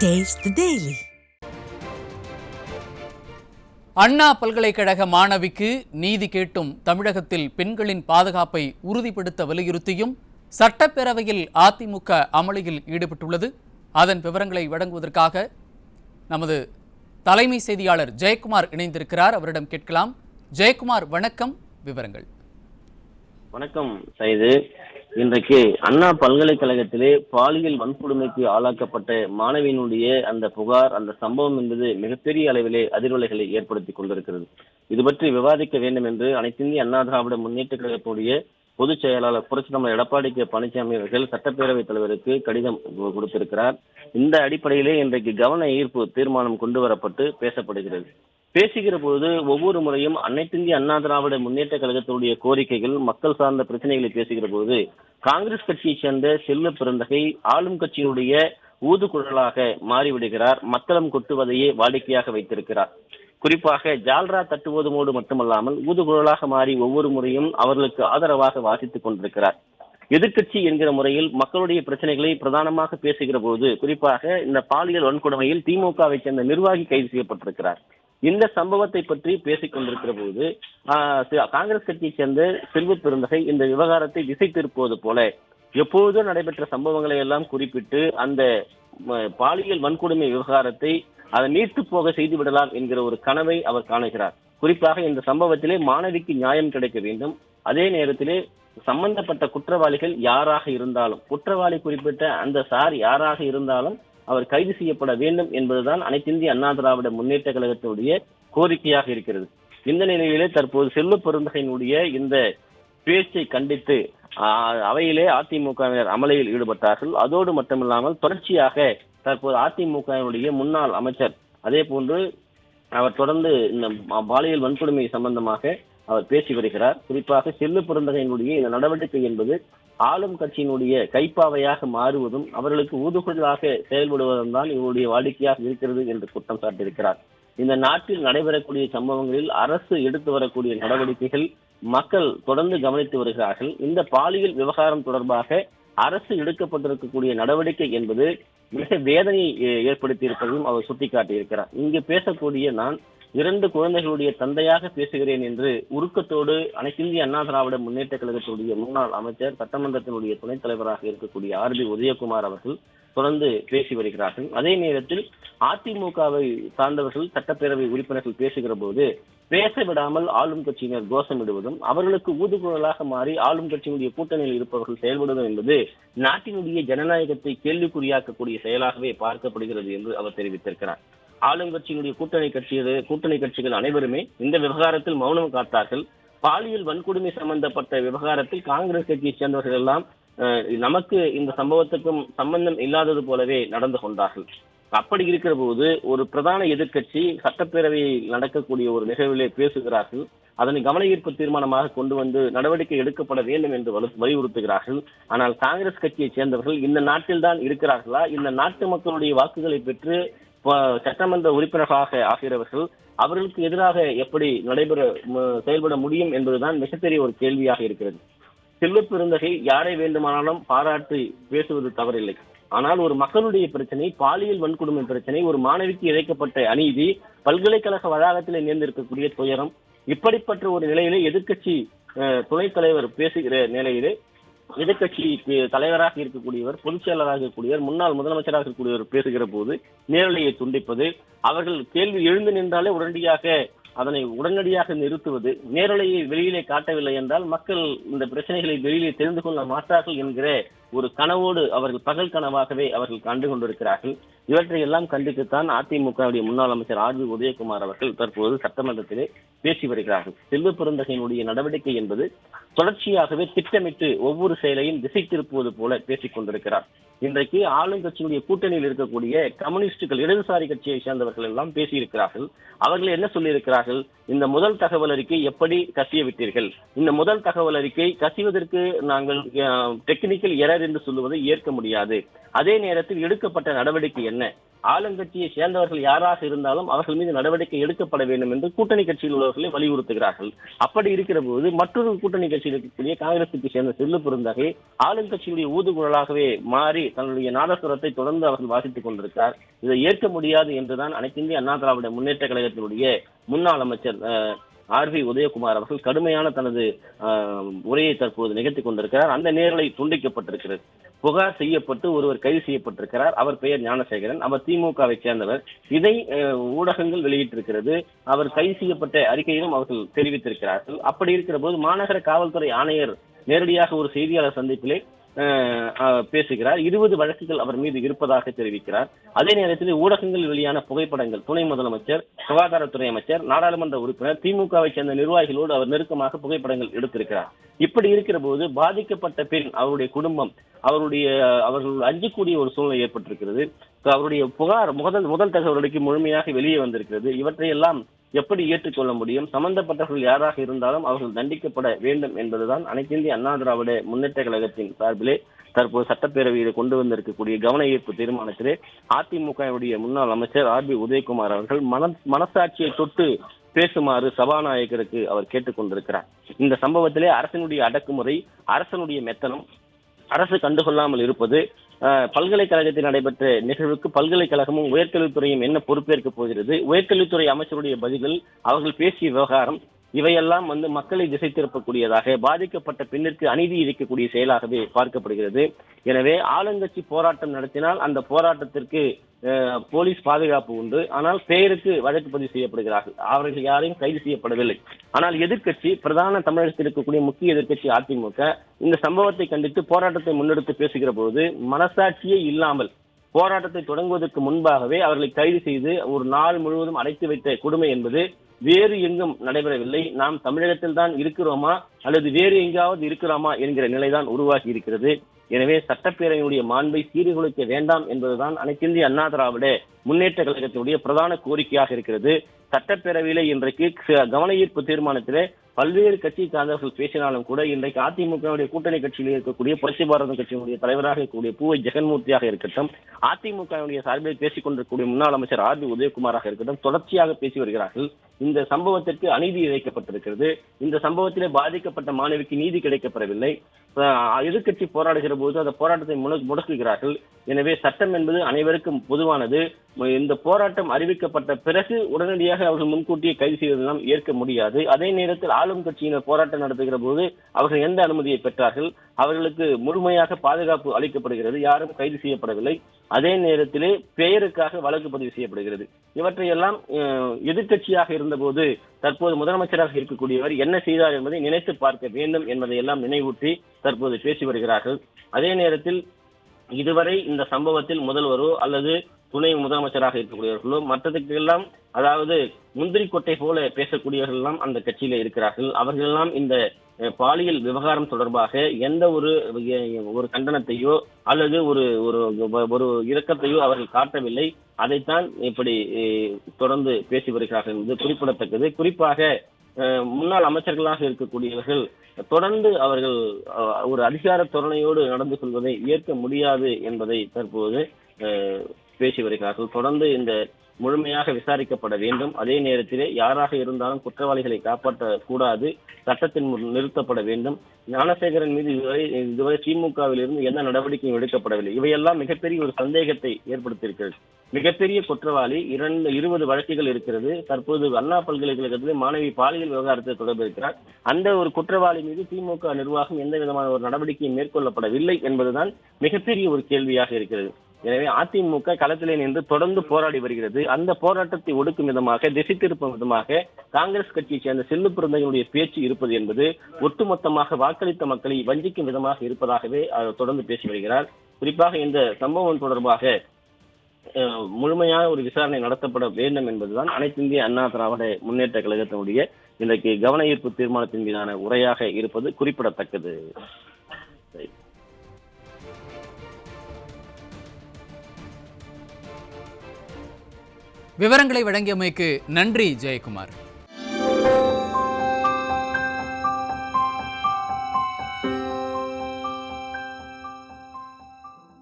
Taste the Daily. அண்ணா பல்கலைக்கழக மாணவிக்கு நீதி கேட்டும் தமிழகத்தில் பெண்களின் பாதுகாப்பை உறுதிப்படுத்த வலியுறுத்தியும் சட்டப்பேரவையில் அதிமுக அமளியில் ஈடுபட்டுள்ளது. அதன் விவரங்களை வழங்குவதற்காக நமது தலைமை செய்தியாளர் ஜெயக்குமார் இணைந்திருக்கிறார். அவரிடம் கேட்கலாம். ஜெயக்குமார், வணக்கம். விவரங்கள். வணக்கம் சைது. இன்றைக்கு அண்ணா பல்கலைக்கழகத்திலே பாலியல் வன்கொடுமைக்கு ஆளாக்கப்பட்ட மாணவியினுடைய அந்த புகார், அந்த சம்பவம் என்பது மிகப்பெரிய அளவிலே அதிர்வலைகளை ஏற்படுத்தி கொண்டிருக்கிறது. இது பற்றி விவாதிக்க வேண்டும் என்று அனைத்திந்திய அண்ணா திராவிட முன்னேற்ற கழகத்துடைய பொதுச் செயலாளர் புரட்சி தலைவர் எடப்பாடி கே பழனிசாமி அவர்கள் சட்டப்பேரவைத் தலைவருக்கு கடிதம் கொடுத்திருக்கிறார். இந்த அடிப்படையிலே இன்றைக்கு கவன ஈர்ப்பு தீர்மானம் கொண்டு வரப்பட்டு பேசப்படுகிறது. பேசுகிற போது ஒவ்வொரு முறையும் அனைத்திந்திய அண்ணா திராவிட முன்னேற்ற கழகத்தினுடைய கோரிக்கைகள், மக்கள் சார்ந்த பிரச்சனைகளை பேசுகிற போது காங்கிரஸ் கட்சியை சேர்ந்த செல்வ பெருந்தகை ஆளும் கட்சியினுடைய ஊதுகுழலாக மாறிவிடுகிறார். மத்தளம் கொட்டுவதையே வாடிக்கையாக வைத்திருக்கிறார். குறிப்பாக ஜால்ரா தட்டுவதோடு மட்டுமல்லாமல் ஊதுகுழலாக மாறி ஒவ்வொரு முறையும் அவர்களுக்கு ஆதரவாக வாசித்துக் கொண்டிருக்கிறார். எதிர்கட்சி என்கிற முறையில் மக்களுடைய பிரச்சனைகளை பிரதானமாக பேசுகிற போது, குறிப்பாக இந்த பாலியல் வன்கொடுமையில் திமுகவை சேர்ந்த நிர்வாகி கைது செய்யப்பட்டிருக்கிறார். இந்த சம்பவத்தை பற்றி பேசிக் கொண்டிருக்கிற போது காங்கிரஸ் கட்சியை சேர்ந்த செல்வ பெருந்தகை இந்த விவகாரத்தை திசை திருப்புவது போல எப்போதும் நடைபெற்ற சம்பவங்களை எல்லாம் குறிப்பிட்டு அந்த பாலியல் வன்கொடுமை விவகாரத்தை அதை நீர்த்து போக செய்து விடலாம் என்கிற ஒரு கனவை அவர் காணுகிறார். குறிப்பாக இந்த சம்பவத்திலே மாணவிக்கு நியாயம் கிடைக்க வேண்டும். அதே நேரத்திலே சம்பந்தப்பட்ட குற்றவாளிகள் யாராக இருந்தாலும், குற்றவாளி குறிப்பிட்ட அந்த சார் யாராக இருந்தாலும் அவர் கைது செய்யப்பட வேண்டும் என்பதுதான் அனைத்திந்திய அண்ணா திராவிட முன்னேற்ற கழகத்தினுடைய கோரிக்கையாக இருக்கிறது. இந்த நிலையிலே தற்போது செல்வ பெருந்தகையினுடைய இந்த பேச்சை கண்டித்து அவையிலே அதிமுகவினர் அமளியில் ஈடுபட்டார்கள். அதோடு மட்டுமில்லாமல் தொடர்ச்சியாக தற்போது அதிமுகவினுடைய முன்னாள் அமைச்சர், அதே போன்று அவர் தொடர்ந்து இந்த பாலியல் வன்கொடுமை சம்பந்தமாக அவர் பேசி வருகிறார். குறிப்பாக செல்வ பெருந்தகையினுடைய இந்த நடவடிக்கை என்பது ஆளும் கட்சியினுடைய கைப்பாவையாக மாறுவதும் அவர்களுக்கு ஊதுகுழலாக செயல்படுவதும் தான் இவருடைய வாடிக்கையாக இருக்கிறது என்று குற்றம் சாட்டியிருக்கிறார். இந்த நாட்டில் நடைபெறக்கூடிய சம்பவங்களில் அரசு எடுத்து வரக்கூடிய நடவடிக்கைகள் மக்கள் தொடர்ந்து கவனித்து வருகிறார்கள். இந்த பாலியல் விவகாரம் தொடர்பாக அரசு எடுக்கப்பட்டிருக்கக்கூடிய நடவடிக்கை என்பது மிக வேதனையை ஏற்படுத்தி இருப்பதையும் அவர் சுட்டிக்காட்டியிருக்கிறார். இங்கு பேசக்கூடிய நான் 2 குழந்தைகளுடைய தந்தையாக பேசுகிறேன் என்று உருக்கத்தோடு அனைத்திந்திய அண்ணா திராவிட முன்னேற்ற கழகத்துடைய முன்னாள் அமைச்சர், சட்டமன்றத்தினுடைய துணைத் தலைவராக இருக்கக்கூடிய ஆர்.பி. உதயகுமார் அவர்கள் தொடர்ந்து பேசி வருகிறார்கள். அதே நேரத்தில் அதிமுகவை சார்ந்தவர்கள், சட்டப்பேரவை உறுப்பினர்கள் பேசுகிற போது பேச விடாமல் ஆளும் கட்சியினர் கோஷமிடுவதும் அவர்களுக்கு ஊதுகுழலாக மாறி ஆளும் கட்சியினுடைய கூட்டணியில் இருப்பவர்கள் செயல்படுவதும் என்பது நாட்டினுடைய ஜனநாயகத்தை கேள்விக்குறியாக்கக்கூடிய செயலாகவே பார்க்கப்படுகிறது என்று அவர் தெரிவித்திருக்கிறார். ஆளுங்கட்சியினுடைய கூட்டணி கட்சிகள் அனைவருமே இந்த விவகாரத்தில் மௌனம் காத்தார்கள். பாலியல் வன்கொடுமை சம்பந்தப்பட்ட விவகாரத்தில் காங்கிரஸ் கட்சியை சேர்ந்தவர்கள் எல்லாம் நமக்கு இந்த சம்பவத்துக்கும் சம்பந்தம் இல்லாதது போலவே நடந்து கொண்டார்கள். அப்படி இருக்கிற போது ஒரு பிரதான எதிர்கட்சி சட்டப்பேரவையில் நடக்கக்கூடிய ஒரு நிகழ்விலே பேசுகிறார்கள். அதனை கவன ஈர்ப்பு தீர்மானமாக கொண்டு வந்து நடவடிக்கை எடுக்கப்பட வேண்டும் என்று வலியுறுத்துகிறார்கள். ஆனால் காங்கிரஸ் கட்சியை சேர்ந்தவர்கள் இந்த நாட்டில் தான் இருக்கிறார்களா? இந்த நாட்டு மக்களுடைய வாக்குகளை பெற்று சட்டமன்ற உறுப்பினர்களாக ஆகிறவர்கள் அவர்களுக்கு எதிராக எப்படி செயல்பட முடியும் என்பதுதான் மிகப்பெரிய ஒரு கேள்வியாக இருக்கிறது. செல்வ பெருந்தகை யாரை வேண்டுமானாலும் பாராட்டி பேசுவது தவறில்லை. ஆனால் ஒரு மக்களுடைய பிரச்சனை, பாலியல் வன்கொடுமை பிரச்சனை, ஒரு மாணவிக்கு இழைக்கப்பட்ட அநீதி, பல்கலைக்கழக வளாகத்தில் நேர்ந்திருக்கக்கூடிய துயரம், இப்படிப்பட்ட ஒரு நிலையிலே எதிர்கட்சி துணைத் தலைவர் பேசுகிற நிலையிலே எதிர்கட்சி தலைவராக இருக்கக்கூடியவர், பொதுச் செயலராக இருக்கக்கூடியவர், முன்னாள் முதலமைச்சராக இருக்கக்கூடியவர் பேசுகிற போது நேரலையை துண்டிப்பது, அவர்கள் கேள்வி எழுந்து நின்றாலே உடனடியாக நிறுத்துவது, நேரலையை வெளியிலே காட்டவில்லை என்றால் மக்கள் இந்த பிரச்சனைகளை வெளியிலே தெரிந்து கொள்ள மாட்டார்கள் என்கிற ஒரு கனவோடு அவர்கள் பகல் கனவாகவே அவர்கள் கண்டு கொண்டிருக்கிறார்கள். இவற்றையெல்லாம் கண்டித்துத்தான் அதிமுகவுடைய முன்னாள் அமைச்சர் ஆர்.பி. உதயகுமார் அவர்கள் தற்போது சட்டமன்றத்திலே பேசி வருகிறார்கள். செல்வ பெருந்தகையினுடைய நடவடிக்கை என்பது தொடர்ச்சியாகவே திட்டமிட்டு ஒவ்வொரு செயலையும் திசை திருப்புவது போல பேசிக் கொண்டிருக்கிறார். இன்றைக்கு ஆளுங்கட்சியினுடைய கூட்டணியில் இருக்கக்கூடிய கம்யூனிஸ்டுகள், இடதுசாரி கட்சியை சேர்ந்தவர்கள் எல்லாம் பேசியிருக்கிறார்கள். அவர்கள் என்ன சொல்லியிருக்கிறார்கள்? இந்த முதல் தகவல் அறிக்கை எப்படி கசிய விட்டீர்கள்? இந்த முதல் தகவல் அறிக்கை கசிவதற்கு நாங்கள் டெக்னிக்கல் எரர் என்று சொல்லுவதை ஏற்க முடியாது. அதே நேரத்தில் எடுக்கப்பட்ட நடவடிக்கை என்ன? ஆளுங்கட்சியை சேர்ந்தவர்கள் யாராக இருந்தாலும் அவர்கள் மீது நடவடிக்கை எடுக்கப்பட வேண்டும் என்று கூட்டணி கட்சியில் உள்ளவர்களை வலியுறுத்துகிறார்கள். அப்படி இருக்கிற போது மற்றொரு கூட்டணி கட்சியில் இருக்கக்கூடிய காங்கிரசுக்கு சேர்ந்த செல்லு பெருந்தகை ஆளுங்கட்சியுடைய ஊதுகுழலாகவே மாறி தன்னுடைய நாதஸ்வரத்தை தொடர்ந்து அவர்கள் வாசித்துக் கொண்டிருக்கிறார். இதை ஏற்க முடியாது என்றுதான் அனைத்து இந்திய அண்ணா திராவிட முன்னேற்ற கழகத்தினுடைய முன்னாள் அமைச்சர் ஆர்.பி. உதயகுமார் அவர்கள் கடுமையான தனது உரையை தற்போது நிகழ்த்தி கொண்டிருக்கிறார். அந்த நேரலை துண்டிக்கப்பட்டிருக்கிறது. புகார் செய்யப்பட்டு ஒருவர் கைது செய்யப்பட்டிருக்கிறார். அவர் பெயர் ஞானசேகரன். அவர் திமுகவை சேர்ந்தவர். இதை ஊடகங்கள் வெளியிட்டிருக்கிறது. அவர் கைது செய்யப்பட்ட அறிக்கையிலும் அவர்கள் தெரிவித்திருக்கிறார்கள். அப்படி இருக்கிற போது மாநகர காவல்துறை ஆணையர் நேரடியாக ஒரு செய்தியாளர் சந்திப்பிலே பேசுகிறார். 20 வழக்குகள் அவர் மீது இருப்பதாக தெரிவிக்கிறார். அதே நேரத்தில் ஊடகங்களில் வெளியான புகைப்படங்கள் துணை முதலமைச்சர், சுகாதாரத்துறை அமைச்சர், நாடாளுமன்ற உறுப்பினர், திமுகவை சேர்ந்த நிர்வாகிகளோடு அவர் நெருக்கமாக புகைப்படங்கள் எடுத்திருக்கிறார். இப்படி இருக்கிற போது பாதிக்கப்பட்ட பெண், அவருடைய குடும்பம், அவர்கள் அஞ்சக்கூடிய ஒரு சூழ்நிலை ஏற்பட்டிருக்கிறது. அவருடைய புகார் முதல் தகவலுக்கு முழுமையாக வெளியே வந்திருக்கிறது. இவற்றையெல்லாம் எப்படி ஏற்றுக்கொள்ள முடியும்? சம்பந்தப்பட்டவர்கள் யாராக இருந்தாலும் அவர்கள் தண்டிக்கப்பட வேண்டும் என்பதுதான் அனைத்து இந்திய அண்ணா திராவிட முன்னேற்ற கழகத்தின் சார்பிலே தற்போது சட்டப்பேரவையில் கொண்டு வந்திருக்கக்கூடிய கவன ஈர்ப்பு தீர்மானத்திலே அதிமுகவுடைய முன்னாள் அமைச்சர் ஆர்.பி. உதயகுமார் அவர்கள் மனசாட்சியை தொட்டு பேசுமாறு சபாநாயகருக்கு அவர் கேட்டுக் கொண்டிருக்கிறார். இந்த சம்பவத்திலே அரசினுடைய அடக்குமுறை, அரசனுடைய மெத்தனம், அரசு கண்டுகொள்ளாமல் இருப்பது, பல்கலைக்கழகத்தில் நடைபெற்ற நிகழ்வுக்கு பல்கலைக்கழகமும் உயர்கல்வித்துறையும் என்ன பொறுப்பேற்க போகிறது, உயர்கல்வித்துறை அமைச்சருடைய பதில்கள், அவர்கள் பேசிய விவகாரம், இவையெல்லாம் மக்களை திசை திருப்பக்கூடியதாக, பாதிக்கப்பட்ட பெண்ணிற்கு அநீதி இழைக்கக்கூடிய செயலாகவே பார்க்கப்படுகிறது. எனவே ஆளுங்கட்சி போராட்டம் நடத்தினால் அந்த போராட்டத்திற்கு போலீஸ் பாதுகாப்பு உண்டு. ஆனால் பெயருக்கு வழக்கு பதிவு செய்யப்படுகிறார்கள். அவர்கள் யாரையும் கைது செய்யப்படவில்லை. ஆனால் எதிர்க்கட்சி, பிரதான தமிழகத்தில் இருக்கக்கூடிய முக்கிய எதிர்க்கட்சி அதிமுக இந்த சம்பவத்தை கண்டித்து போராட்டத்தை முன்னெடுத்து பேசுகிற போது மனசாட்சியே இல்லாமல் போராட்டத்தை தொடங்குவதற்கு முன்பாகவே அவர்களை கைது செய்து ஒரு நாள் முழுவதும் அடைத்து வைத்த கொடுமை என்பது வேறு எங்கும் நடைபெறவில்லை. நாம் தமிழகத்தில் தான் இருக்கிறோமா அல்லது வேறு எங்காவது இருக்கிறோமா என்கிற நிலைதான் உருவாகி இருக்கிறது. எனவே சட்டப்பேரவையினுடைய மாண்பை சீர்குலைக்க வேண்டாம் என்பதுதான் அனைத்து இந்திய அண்ணா திராவிட முன்னேற்ற கழகத்தினுடைய பிரதான கோரிக்கையாக இருக்கிறது. சட்டப்பேரவையிலே இன்றைக்கு கவன ஈர்ப்பு தீர்மானத்திலே பல்வேறு கட்சி சார்ந்தவர்கள் பேசினாலும் கூட இன்றைக்கு அதிமுகவுடைய கூட்டணி கட்சியில் இருக்கக்கூடிய புரட்சி பாரத கட்சியினுடைய தலைவராக இருக்கக்கூடிய பூவை ஜெகன்மூர்த்தியாக இருக்கட்டும், அதிமுகவுடைய சார்பில் பேசிக் கொண்டிருக்கக்கூடிய முன்னாள் அமைச்சர் ஆர்.பி. உதயகுமாராக இருக்கட்டும், தொடர்ச்சியாக பேசி வருகிறார்கள். இந்த சம்பவத்திற்கு அநீதி இழைக்கப்பட்டிருக்கிறது. இந்த சம்பவத்திலே பாதிக்கப்பட்ட மாணவிக்கு நீதி கிடைக்கப்பெறவில்லை. எதிர்கட்சி போராடுகிற போது அந்த போராட்டத்தை முடக்குகிறார்கள். எனவே சட்டம் என்பது அனைவருக்கும் பொதுவானது. இந்த போராட்டம் அறிவிக்கப்பட்ட பிறகு உடனடியாக அவர்கள் முன்கூட்டியே கைது செய்வதெல்லாம் ஏற்க முடியாது. அதே நேரத்தில் ஆளும் கட்சியினர் போராட்டம் நடத்துகிற போது அவர்கள் எந்த அனுமதியை பெற்றார்கள்? அவர்களுக்கு முழுமையாக பாதுகாப்பு அளிக்கப்படுகிறது. யாரும் கைது செய்யப்படவில்லை. அதே நேரத்திலே பெயருக்காக வழக்கு பதிவு செய்யப்படுகிறது. இவற்றையெல்லாம் எதிர்கட்சியாக இருந்தபோது தற்போது முதலமைச்சராக இருக்கக்கூடியவர் என்ன செய்தார் என்பதை நினைத்து பார்க்க வேண்டும் என்பதை எல்லாம் நினைவூட்டி தற்போது பேசி வருகிறார்கள். அதே நேரத்தில் இதுவரை இந்த சம்பவத்தில் முதல்வரோ அல்லது துணை முதலமைச்சராக இருக்கக்கூடியவர்களோ மற்றதுக்கெல்லாம், அதாவது முந்திரி கொட்டை போல பேசக்கூடியவர்கள் எல்லாம் அந்த கட்சியில இருக்கிறார்கள். அவர்கள் எல்லாம் இந்த பாலியல் விவகாரம் தொடர்பாக எந்த ஒரு கண்டனத்தையோ அல்லது ஒரு இரக்கத்தையோ அவர்கள் காட்டவில்லை. அதைத்தான் இப்படி தொடர்ந்து பேசி வருகிறார்கள் என்பது குறிப்பிடத்தக்கது. குறிப்பாக முன்னாள் அமைச்சர்களாக இருக்கக்கூடியவர்கள் தொடர்ந்து அவர்கள் ஒரு அதிகார தோரணையோடு நடந்து கொள்வதை ஏற்க முடியாது என்பதை தற்போது பேசி வருகிறார்கள். தொடர்ந்து இந்த முழுமையாக விசாரிக்கப்பட வேண்டும். அதே நேரத்திலே யாராக இருந்தாலும் குற்றவாளிகளை காப்பாற்றக்கூடாது, சட்டத்தின் முன் நிறுத்தப்பட வேண்டும். ஞானசேகரன் மீது இதுவரை திமுகவில் இருந்து எந்த நடவடிக்கையும் எடுக்கப்படவில்லை. இவையெல்லாம் மிகப்பெரிய ஒரு சந்தேகத்தை ஏற்படுத்தியிருக்கிறது. மிகப்பெரிய குற்றவாளி 20 வழக்குகள் இருக்கிறது. தற்போது அண்ணா பல்கலைக்கழகத்தில் மாணவி பாலியல் விவகாரத்தை தொடர்பு இருக்கிறார். அந்த ஒரு குற்றவாளி மீது திமுக நிர்வாகம் எந்த விதமான ஒரு நடவடிக்கையும் மேற்கொள்ளப்படவில்லை என்பதுதான் மிகப்பெரிய ஒரு கேள்வியாக இருக்கிறது. எனவே அதிமுக களத்திலே நின்று தொடர்ந்து போராடி வருகிறது. அந்த போராட்டத்தை ஒடுக்கும் விதமாக, திசை திருப்பும் விதமாக காங்கிரஸ் கட்சியை சேர்ந்த செல்லு பிறந்தவர்களுடைய பேச்சு இருப்பது என்பது ஒட்டுமொத்தமாக வாக்களித்த மக்களை வஞ்சிக்கும் விதமாக இருப்பதாகவே தொடர்ந்து பேசி வருகிறார். குறிப்பாக இந்த சம்பவம் தொடர்பாக முழுமையான ஒரு விசாரணை நடத்தப்பட வேண்டும் என்பதுதான் அனைத்து இந்திய அண்ணா திராவிட முன்னேற்ற கழகத்தினுடைய இன்றைக்கு கவன ஈர்ப்பு தீர்மானத்தின் மீதான உரையாக இருப்பது குறிப்பிடத்தக்கது. விவரங்களை வழங்கியமைக்கு நன்றி ஜெயக்குமார்.